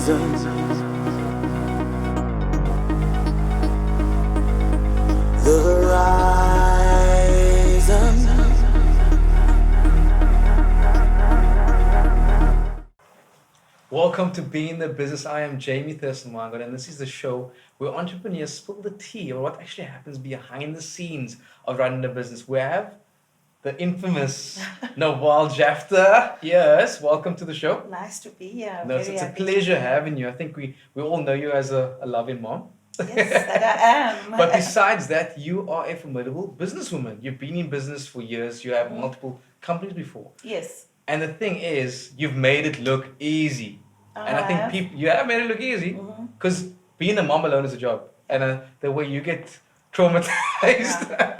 The horizon. Welcome to Being the Business. I am Jamie Thurston-Margaret, and this is the show where entrepreneurs spill the tea on what actually happens behind the scenes of running a business. We have the infamous Nawal Jaftha. Yes, welcome to the show. Nice to be here. No, it's a pleasure having you. I think we all know you as a loving mom. Yes, that I am. But besides that, you are a formidable businesswoman. You've been in business for years. You have multiple companies before. Yes. And the thing is, you've made it look easy. And I think you have made it look easy because being a mom alone is a job. And the way you get traumatized.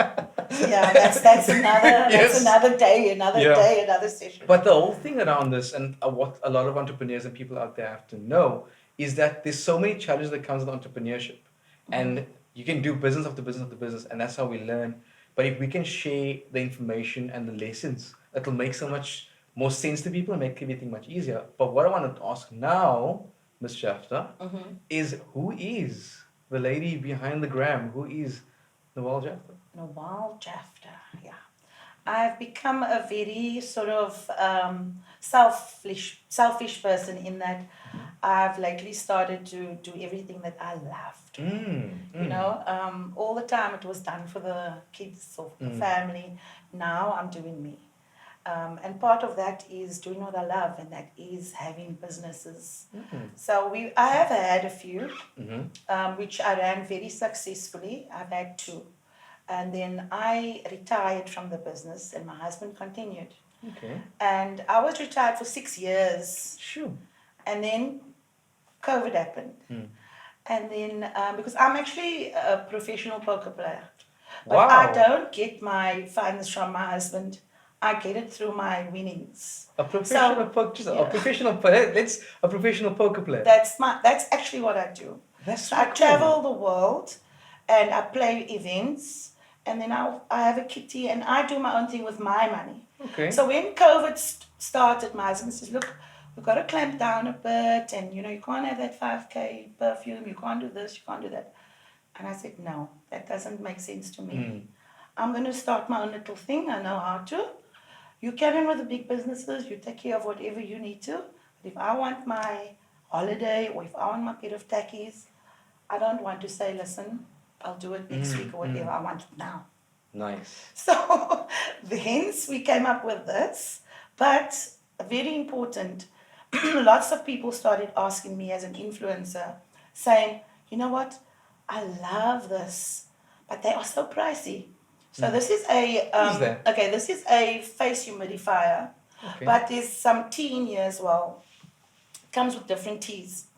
Yeah, that's another Yes. another day, another session. But the whole thing around this, and what a lot of entrepreneurs and people out there have to know, is that there's so many challenges that comes with entrepreneurship. And you can do business after business after business, and that's how we learn. But if we can share the information and the lessons, it'll make so much more sense to people and make everything much easier. But what I wanted to ask now, Ms. Jaftha, is who is the lady behind the gram? Who is Nawal Jaftha? Nawal Jaftha, yeah. I've become a very sort of selfish person in that I've lately started to do everything that I loved. You know, all the time it was done for the kids or the family. Now I'm doing me. And part of that is doing what I love, and that is having businesses. So I have had a few, which I ran very successfully. I've had two. And then I retired from the business, and my husband continued. Okay. And I was retired for 6 years. Sure. And then COVID happened. And then, because I'm actually a professional poker player. But Wow. I don't get my funds from my husband. I get it through my winnings. A professional a professional poker player. That's actually what I do. That's So so I cool. travel the world and I play events, and then I have a kitty and I do my own thing with my money. Okay. So when COVID started, my husband says, look, we've got to clamp down a bit, and you can't have that 5K perfume, you can't do this, you can't do that. And I said, no, that doesn't make sense to me. I'm going to start my own little thing. I know how to. You carry on with the big businesses, you take care of whatever you need to. But if I want my holiday or if I want my bit of tackies, I don't want to say, listen, I'll do it next week or whatever. I want it now. Nice. So hence we came up with this. But very important, lots of people started asking me as an influencer, saying, you know what, I love this, but they are so pricey. So this is a this is a face humidifier, but there's some tea in here as well. It comes with different teas.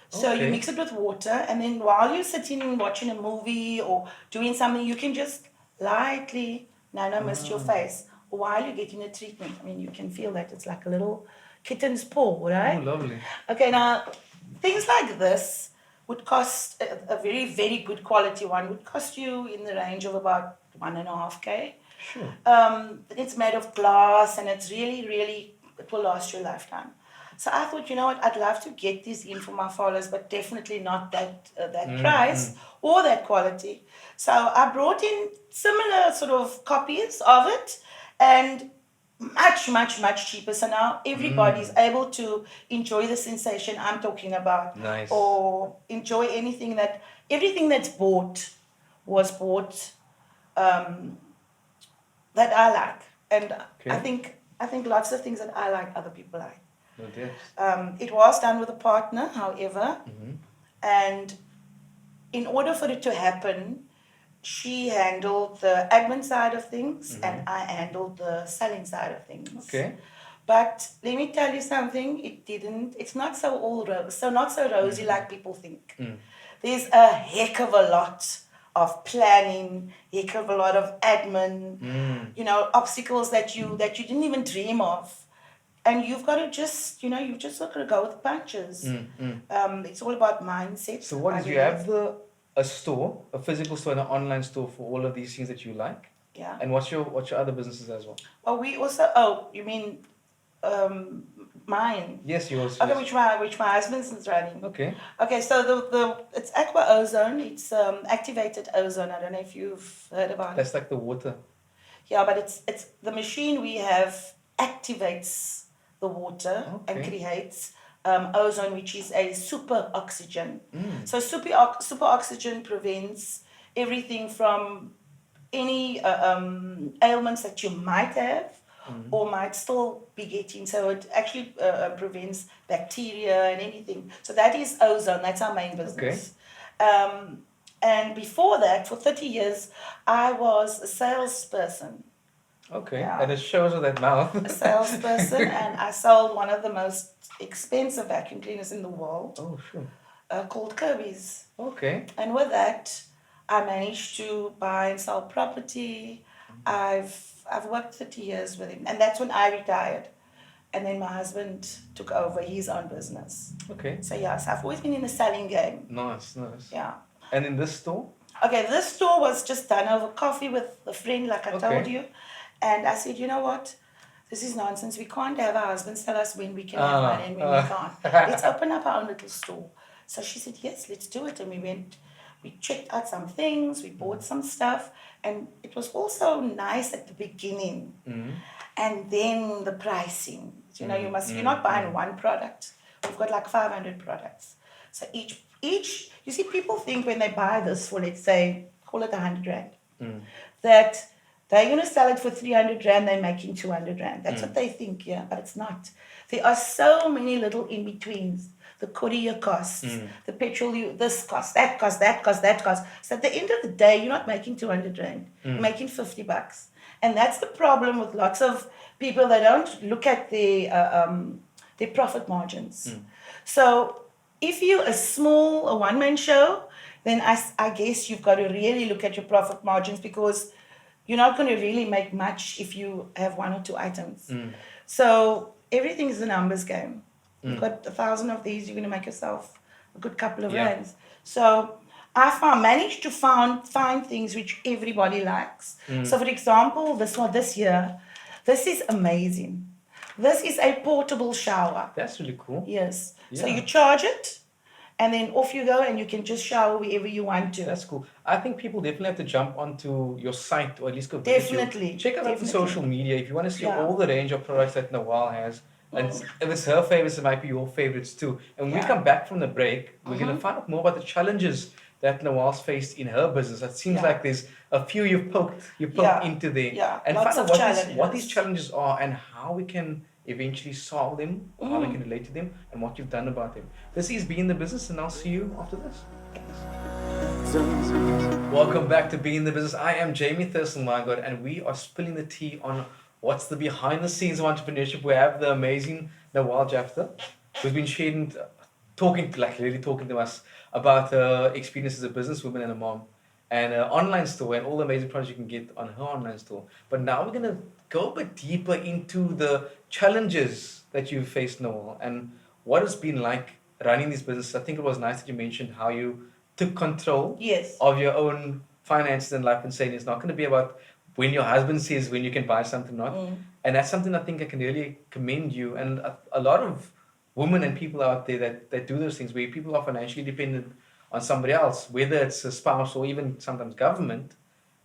So you mix it with water, and then while you're sitting watching a movie or doing something, you can just lightly mist your face while you're getting a treatment. I mean, you can feel that it's like a little kitten's paw, right? Oh, lovely. Okay, now things like this would cost a very, very good quality one would cost you in the range of about 1.5K. Sure. It's made of glass, and it's really, really, it will last you a lifetime. So I thought, you know what, I'd love to get this in for my followers, but definitely not that price or that quality. So I brought in similar sort of copies of it, and much, much, much cheaper. So now everybody's able to enjoy the sensation I'm talking about. Nice. Or enjoy everything that's bought was bought that I like. And I think lots of things that I like, other people like. No doubt. It was done with a partner, however, and in order for it to happen, she handled the admin side of things, and I handled the selling side of things. Okay. But let me tell you something, it's not so rosy like people think. There's a heck of a lot of planning, heck of a lot of admin, obstacles that you didn't even dream of. And you've got to just, you've just got to go with the punches. It's all about mindset. So what is, you have a store, a physical store and an online store for all of these things that you like? Yeah. And what's your other businesses as well? Well, we also, you mean Mine. Yes, yours. Okay, Yes. which my husband's is running. Okay. Okay, so the it's aqua ozone. It's activated ozone. I don't know if you've heard about it. That's like the water. Yeah, but it's the machine we have activates the water and Okay. creates ozone, which is a super oxygen. Mm. So super oxygen prevents everything from any ailments that you might have Mm. or might still be getting. So it actually prevents bacteria and anything. So that is ozone. That's our main business. And before that, for 30 years, I was a salesperson. Okay. Yeah. And it shows with that mouth. A salesperson, and I sold one of the most expensive vacuum cleaners in the world, Oh, sure. called Kirby's. Okay. And with that, I managed to buy and sell property. I've worked 30 years with him, and that's when I retired. And then my husband took over his own business. Okay. So yes, I've always been in the selling game. Nice, nice. Yeah. And in this store? Okay, this store was just done over coffee with a friend, like I told Okay. you. And I said, you know what? This is nonsense. We can't have our husbands tell us when we can have money and when we can't. Let's open up our own little store. So she said, yes, let's do it. And we went, we checked out some things, we bought some stuff. And it was also nice at the beginning. Mm. And then the pricing. You know, you're not buying one product. We've got like 500 products. So each, you see, people think when they buy this for, let's say, call it 100 Rand, that they're going to sell it for 300 Rand, they're making 200 Rand. That's what they think, yeah, but it's not. There are so many little in-betweens. The courier costs, the petrol, this cost, that cost, that cost, that cost. So at the end of the day, you're not making 200 Rand, you're making 50 bucks. And that's the problem with lots of people. They don't look at their profit margins. So if you're a one-man show, then I guess you've got to really look at your profit margins, because you're not going to really make much if you have one or two items. So everything is a numbers game. You've got 1,000 of these, you're going to make yourself a good couple of rands. So I managed to find things which everybody likes. So for example, this year, this is amazing. This is a portable shower. That's really cool. Yes. Yeah. So you charge it, and then off you go, and you can just shower wherever you want to. That's cool. I think people definitely have to jump onto your site, or at least go visit you. Definitely. Check out the social media if you want to see Yeah. all the range of products that Nawal has. And if it's her favorites, it might be your favorites too. And when we come back from the break, we're going to find out more about the challenges that Nawal's faced in her business. It seems like there's a few you've poked into there. Yeah. And Lots find of out what these challenges are and how we can eventually solve them, or how we can relate to them, and what you've done about them. This is Be in the Business, and I'll see you after this. Welcome back to Be in the Business. I am Jamie Thurston-Margot, and we are spilling the tea on what's the behind the scenes of entrepreneurship. We have the amazing Nawal Jaftha, who's been sharing, talking to us about her experience as a businesswoman and a mom, and an online store, and all the amazing products you can get on her online store. But now we're going to go a bit deeper into the challenges that you've faced, Nawal, and what it's been like running this business. I think it was nice that you mentioned how you took control of your own finances and life, and saying it's not going to be about when your husband says when you can buy something or not. And that's something I think I can really commend you, and a lot of women and people out there that do those things, where people are financially dependent on somebody else, whether it's a spouse or even sometimes government,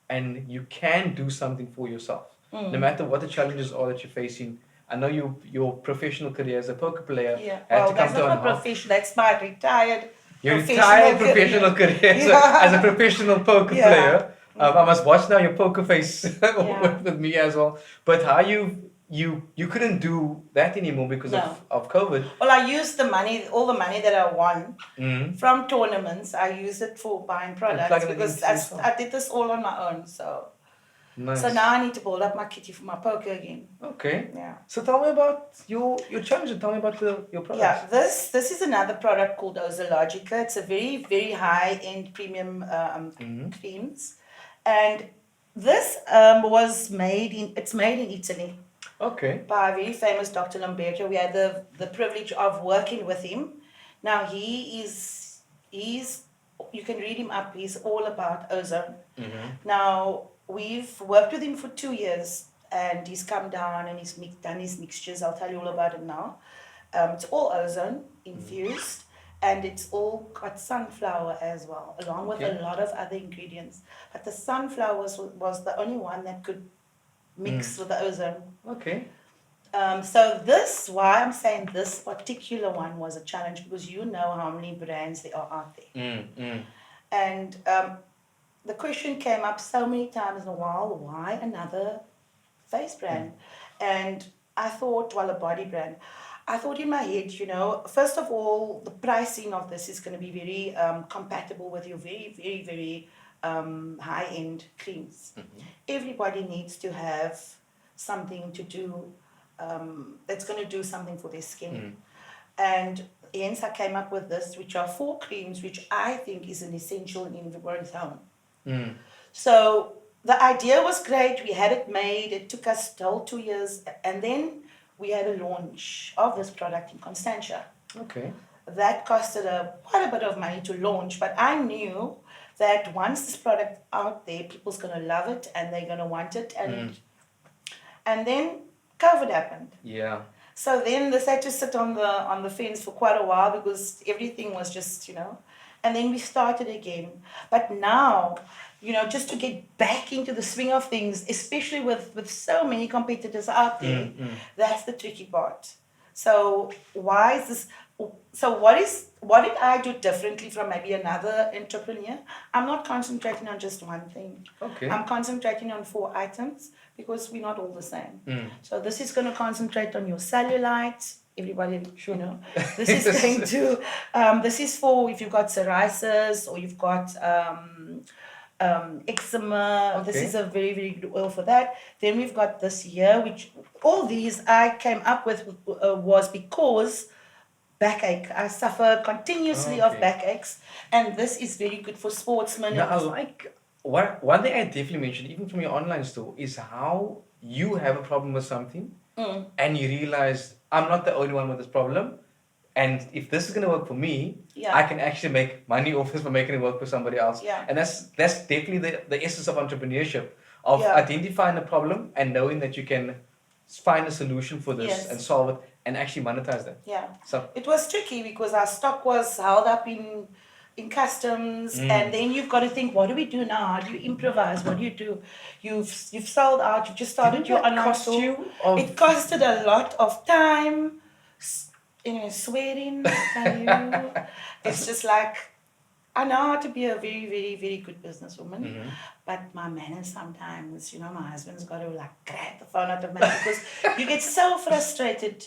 and you can do something for yourself. No matter what the challenges are that you're facing. I know your professional career as a poker player had to come that's to not an my profession. That's my retired Your retired professional career. So as a professional poker player, I must watch now your poker face with me as well. But how you couldn't do that anymore because of COVID. Well, I used all the money that I won from tournaments. I used it for buying products, because I did this all on my own. So. Nice. So now I need to build up my kitty for my poker again. Okay. Yeah. So tell me about your challenge, and tell me about your products. Yeah, this is another product called Ozologica. It's a very, very high-end premium creams. And this was made in Italy. Okay. By a very famous Dr. Lamberto. We had the privilege of working with him. Now he's you can read him up, he's all about ozone. Now we've worked with him for 2 years, and he's come down and he's done his mixtures. I'll tell you all about it now. It's all ozone infused, and it's all got sunflower as well, along with Okay. a lot of other ingredients. But the sunflower was the only one that could mix with the ozone. Okay. So this, why I'm saying this particular one was a challenge, because you know how many brands there are out there. And the question came up so many times in a while, why another face brand? And I thought, well, a body brand. I thought in my head, first of all, the pricing of this is going to be very compatible with your very, very, very high-end creams. Everybody needs to have something to do that's going to do something for their skin. And hence I came up with this, which are 4 creams, which I think is an essential in everyone's home. So the idea was great. We had it made. It took us the whole 2 years. And then we had a launch of this product in Constantia. Okay. That costed quite a bit of money to launch, but I knew that once this product out there, people's going to love it and they're going to want it. And then COVID happened. Yeah. So then this had to sit on the fence for quite a while, because everything was just, and then we started again. But now, just to get back into the swing of things, especially with so many competitors out there, that's the tricky part. So why is this? So what did I do differently from maybe another entrepreneur? I'm not concentrating on just one thing. Okay. I'm concentrating on 4 items, because we're not all the same. So this is going to concentrate on your cellulite. Everybody, this is going to, this is for if you've got psoriasis or you've got eczema. Okay. This is a very, very good oil for that. Then we've got this here, which all these I came up with was because backache. I suffer continuously of backaches, and this is very good for sportsmen. Now, I like one thing I definitely mentioned, even from your online store, is how you have a problem with something and you realize I'm not the only one with this problem. And if this is going to work for me, I can actually make money off this by making it work for somebody else. Yeah. And that's definitely the essence of entrepreneurship, of identifying a problem and knowing that you can find a solution for this and solve it and actually monetize that. Yeah. So it was tricky because our stock was held up in customs, and then you've got to think, what do we do now? How do you improvise? What do you do? You've sold out. You've just started your online store. It costed a lot of time. Swearing. It's just like, I know how to be a very, very, very good businesswoman, but my manners sometimes, my husband's got to grab the phone out of me, because you get so frustrated.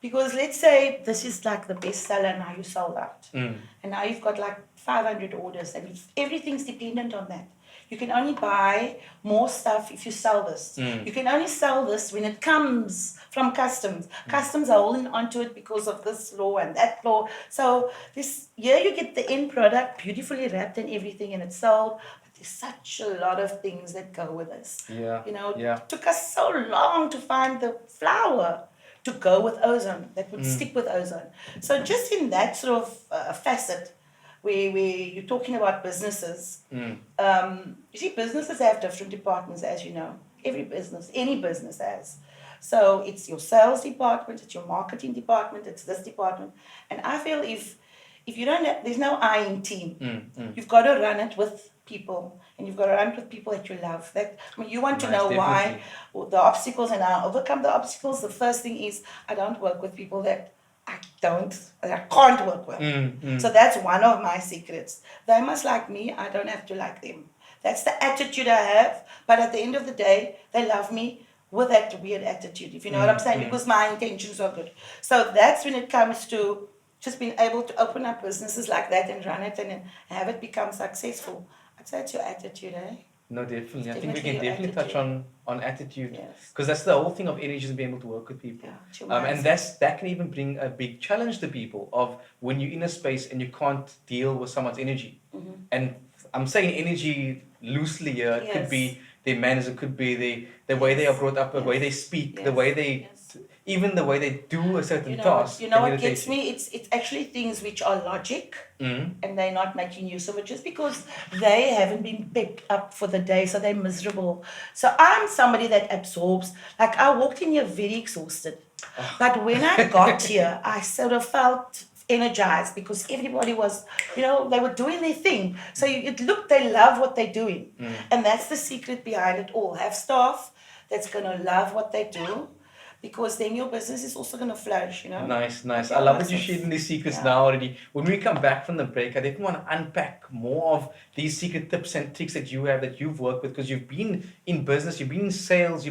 Because let's say this is like the best seller, now you sold out. And now you've got 500 orders, and everything's dependent on that. You can only buy more stuff if you sell this. You can only sell this when it comes from customs. Customs are holding onto it because of this law and that law. So here you get the end product, beautifully wrapped and everything, and it's sold. But there's such a lot of things that go with this. It took us so long to find the flour to go with ozone, that would stick with ozone. So just in that sort of facet, where you're talking about businesses, you see, businesses have different departments, as you know. Any business has. So it's your sales department, it's your marketing department, it's this department. And I feel if you don't have, there's no I in team. You've got to run it with people, and you've got to run it with people that you love. You want to know why the obstacles, and I overcome the obstacles. The first thing is, I don't work with people that I can't work with. So that's one of my secrets. They must like me, I don't have to like them. That's the attitude I have, but at the end of the day, they love me with that weird attitude, if you know what I'm saying, because my intentions are good. So that's when it comes to just being able to open up businesses like that and run it and have it become successful. I'd say it's your attitude, eh? No, definitely. I think we Definitely can your definitely touch attitude. on attitude, Yes. because that's the whole thing of energy, is being able to work with people. Yeah, it's your And mindset. that can even bring a big challenge to people of when you're in a space and you can't deal with someone's energy. And I'm saying energy loosely here. It could Yes. be their manners, it could be the way they are brought up, the way they speak, the way they, even the way they do a certain task. You know can what gets irritate me? It's actually things which are logic, you. and they're not making use of it just because they haven't been picked up for the day, so they're miserable. So I'm somebody that absorbs. Like, I walked in here very exhausted. But when I got here, I sort of felt energized because everybody was, they were doing their thing. So it looked, they love what they're doing. And that's the secret behind it all. Have staff that's going to love what they do, because then your business is also going to flourish, Nice. Yeah, I love that that's you're it. sharing these secrets Yeah. now already. When we come back from the break, I definitely want to unpack more of these secret tips and tricks that you have, that you've worked with, because you've been in business, you've been in sales,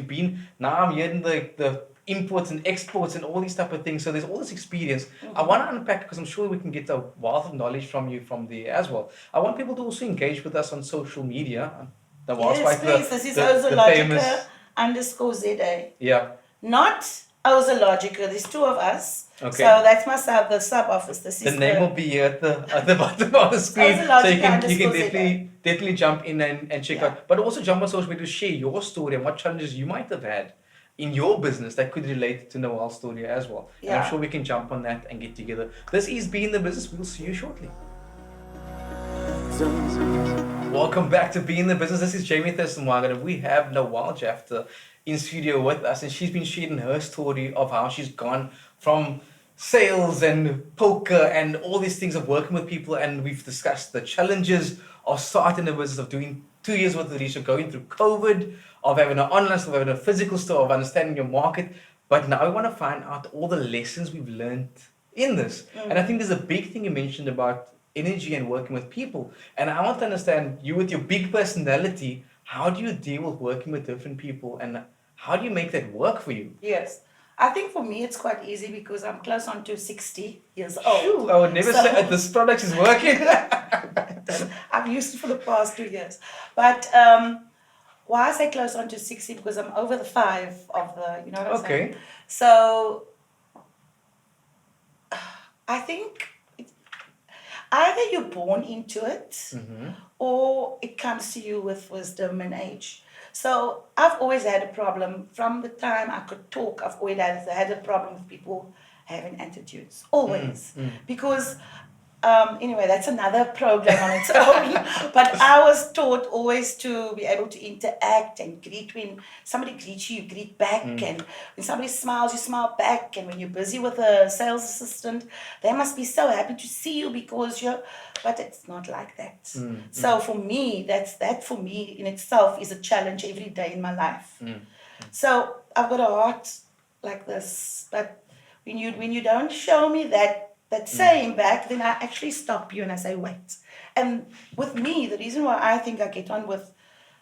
now I'm hearing the imports and exports and all these type of things. So there's all this experience. I want to unpack, because I'm sure we can get a wealth of knowledge from you from there as well. I want people to also engage with us on social media. Yes, please. This is the famous, _ZA. yeah. Not Ozologica. There's two of us. Okay. So that's myself, the sub office. The name will be here at the bottom of the screen, so you can Ozologica definitely jump in and check out. But also jump on social media to share your story and what challenges you might have had in your business that could relate to Nawal's story as well. And I'm Yeah. sure we can jump on that and get together. This is Be in the Business. We'll see you shortly. Welcome back to Be in the Business. This is Jamie Thurston-Wagen, and we have Nawal Jaftha in studio with us, and she's been sharing her story of how she's gone from sales and poker and all these things of working with people, and we've discussed the challenges of starting a business, of doing 2 years worth of research, going through COVID, of having an online store, of having a physical store, of understanding your market. But now we want to find out all the lessons we've learned in this. And I think there's a big thing you mentioned about energy and working with people. And I want to understand, you with your big personality, how do you deal with working with different people, and how do you make that work for you? Yes. I think for me it's quite easy because I'm close on to 60 years old. Phew, I would never say that this product is working. I've used it for the past 2 years. But why I say close on to 60? Because I'm over the 5 of the, you know what I'm saying? Okay. So I think either you're born into it or it comes to you with wisdom and age. So I've always had a problem from the time I could talk. I've always had a problem with people having attitudes, always. Because anyway, that's another program on its own. But I was taught always to be able to interact and greet. When somebody greets you, you greet back. And when somebody smiles, you smile back. And when you're busy with a sales assistant, they must be so happy to see you because you're... But it's not like that. So for me, that for me in itself is a challenge every day in my life. So I've got a heart like this. But when you don't show me that saying back, then I actually stop you and I say, wait. And with me, the reason why I think I get on with,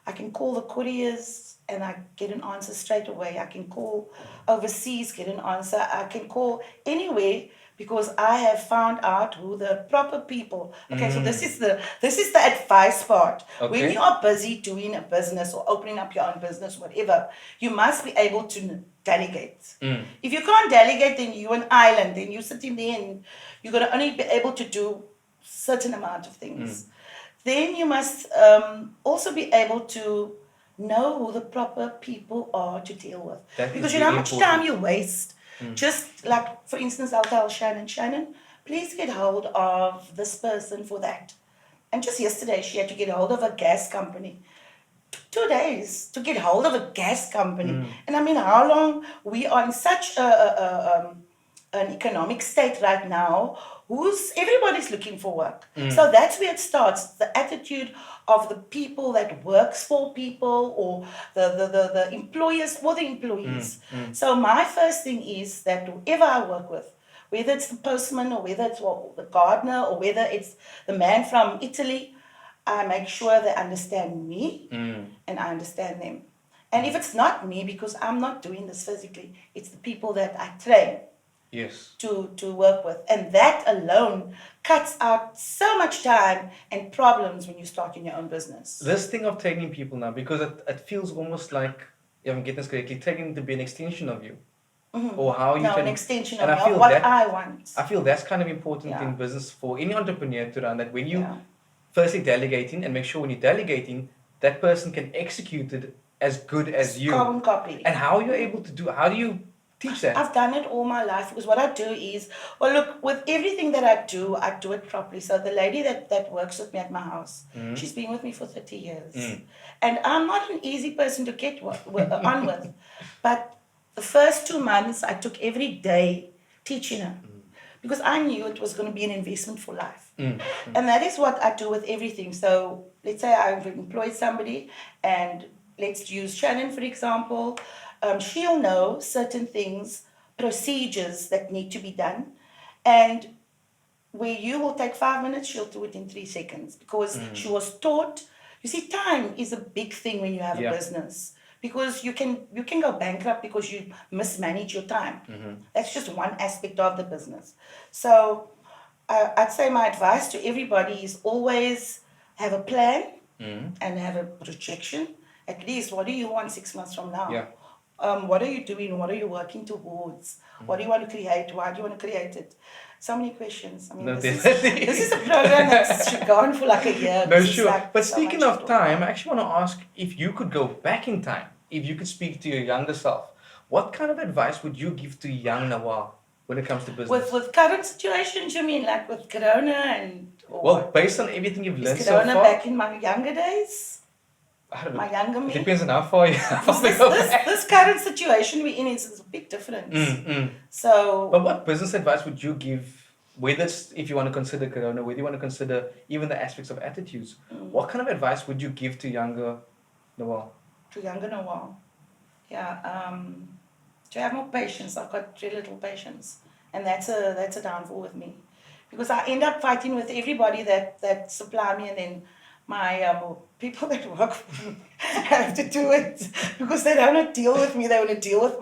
I can call the couriers and I get an answer straight away. I can call overseas, get an answer. I can call anywhere because I have found out who the proper people. Okay, so this is the advice part. Okay. When you are busy doing a business or opening up your own business, whatever, you must be able to delegate. If you can't delegate, then you're an island. Then you're sitting there and you're going to only be able to do certain amount of things. Then you must also be able to know who the proper people are to deal with. That because is you know how really much important. time you waste. Just like, for instance, I'll tell Shannon, please get hold of this person for that. And just yesterday, she had to get hold of a gas company. 2 days to get hold of a gas company. And I mean, how long we are in such an economic state right now, everybody's looking for work. So that's where it starts. The attitude of the people that works for people, or the employers or the employees. So my first thing is that whoever I work with, whether it's the postman or whether it's the gardener or whether it's the man from Italy, I make sure they understand me and I understand them. And if it's not me, because I'm not doing this physically, it's the people that I train to work with. And that alone cuts out so much time and problems when you start in your own business. This thing of training people now, because it feels almost like, if I'm getting this correctly, training to be an extension of you. Or how you can... an extension and of I feel what that, I want. I feel that's kind of important in business for any entrepreneur to run, that when you firstly delegating, and make sure when you're delegating, that person can execute it as good as you. Carbon copy. And how you're able to do, how do you teach that? I've done it all my life, because what I do is, well, look, with everything that I do it properly. So the lady that works with me at my house, she's been with me for 30 years. And I'm not an easy person to get on with, but the first 2 months, I took every day teaching her because I knew it was going to be an investment for life. And that is what I do with everything. So let's say I've employed somebody, and let's use Shannon, for example. She'll know certain things, procedures that need to be done. And where you will take 5 minutes, she'll do it in 3 seconds because she was taught. You see, time is a big thing when you have a business, because you can go bankrupt because you mismanage your time. That's just one aspect of the business. So I'd say my advice to everybody is always have a plan and have a projection. At least, what do you want 6 months from now? Yeah. What are you doing? What are you working towards? What do you want to create? Why do you want to create it? So many questions. I mean, No, this is a program that should go on for like a year. No, This is sure. like But so speaking much of to talk time, about. I actually want to ask, if you could go back in time, if you could speak to your younger self, what kind of advice would you give to young Nawal when it comes to business? With current situations, you mean like with Corona and or Well, based on everything you've learned is so Corona far, back in my younger days? I don't know. My younger It me? depends on how far you This current situation we're in is a big difference. So But what business advice would you give, whether it's if you want to consider Corona, whether you want to consider even the aspects of attitudes, what kind of advice would you give to younger Nawal? to younger Nawal, to have more patience. I've got very little patience, and that's a downfall with me, because I end up fighting with everybody that supply me, and then my people that work for me have to do it because they don't want to deal with me. They want to deal with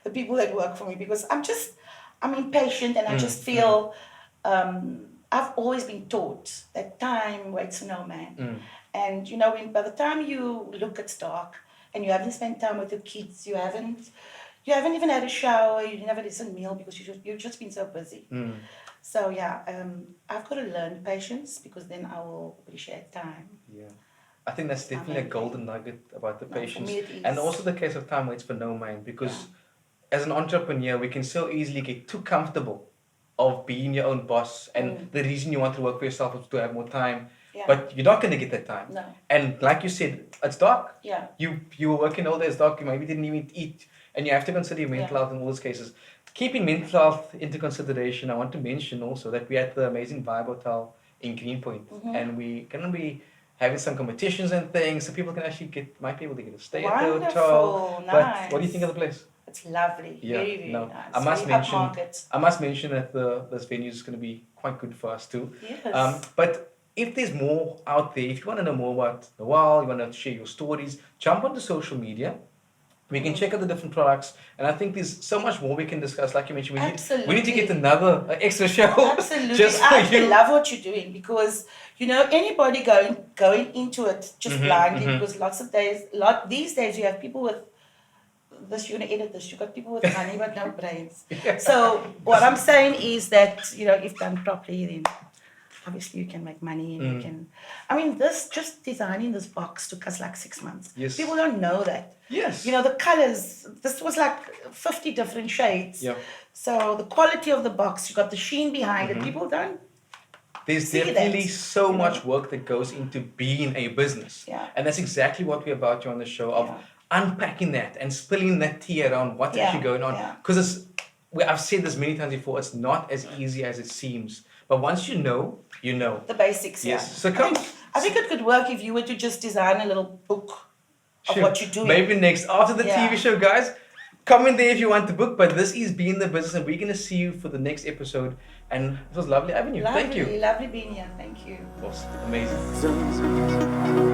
the people that work for me, because I'm impatient, and I just feel I've always been taught that time waits for no man. And by the time you look, it's dark, and you haven't spent time with your kids, you haven't even had a shower, you never had a meal because you've just been so busy. So I've got to learn patience, because then I will appreciate time. Yeah. I think that's definitely a golden nugget about the No, for patience. me it is. And also the case of time waits for no man, because as an entrepreneur, we can so easily get too comfortable of being your own boss, and the reason you want to work for yourself is to have more time. Yeah. But you're not going to get that time. No. And like you said, it's dark. Yeah. You were working all day, it's dark, you maybe didn't even eat. And you have to consider your mental health in all those cases. Keeping mental health into consideration, I want to mention also that we're at the amazing Vibe Hotel in Greenpoint. And we're going to be having some competitions and things, so people can actually might be able to get a stay at the hotel. Wonderful, But nice. what do you think of the place? It's lovely, very, very no. nice. I must Very mention, upmarket. I must mention that this venue is going to be quite good for us too. Yes. But if there's more out there, if you want to know more about Nawal, you want to share your stories, jump onto social media. We can check out the different products, and I think there's so much more we can discuss. Like you mentioned, we need to get another extra show. Absolutely. Just for I you. love what you're doing, because anybody going into it just blindly, because these days you have people with this, you're gonna edit this, you've got people with money but no brains. So what I'm saying is that, if done properly, then obviously you can make money, and you can, just designing this box took us like 6 months. Yes. People don't know that. Yes. The colors, this was like 50 different shades. Yeah. So the quality of the box, you got the sheen behind it. People don't. There's See definitely that, so much work that goes into being a business. Yeah. And that's exactly what we're about here on the show, of unpacking that and spilling that tea around what's actually going on. Because I've said this many times before, it's not as easy as it seems. But once you know, you know. The basics, Yes. So come. I think it could work if you were to just design a little book of what you're doing. Maybe next, after the Yeah. TV show, guys, comment there if you want the book. But this is Being the Business, and we're going to see you for the next episode. And it was lovely having you. Thank you. Lovely being here. Thank you. Awesome. Amazing.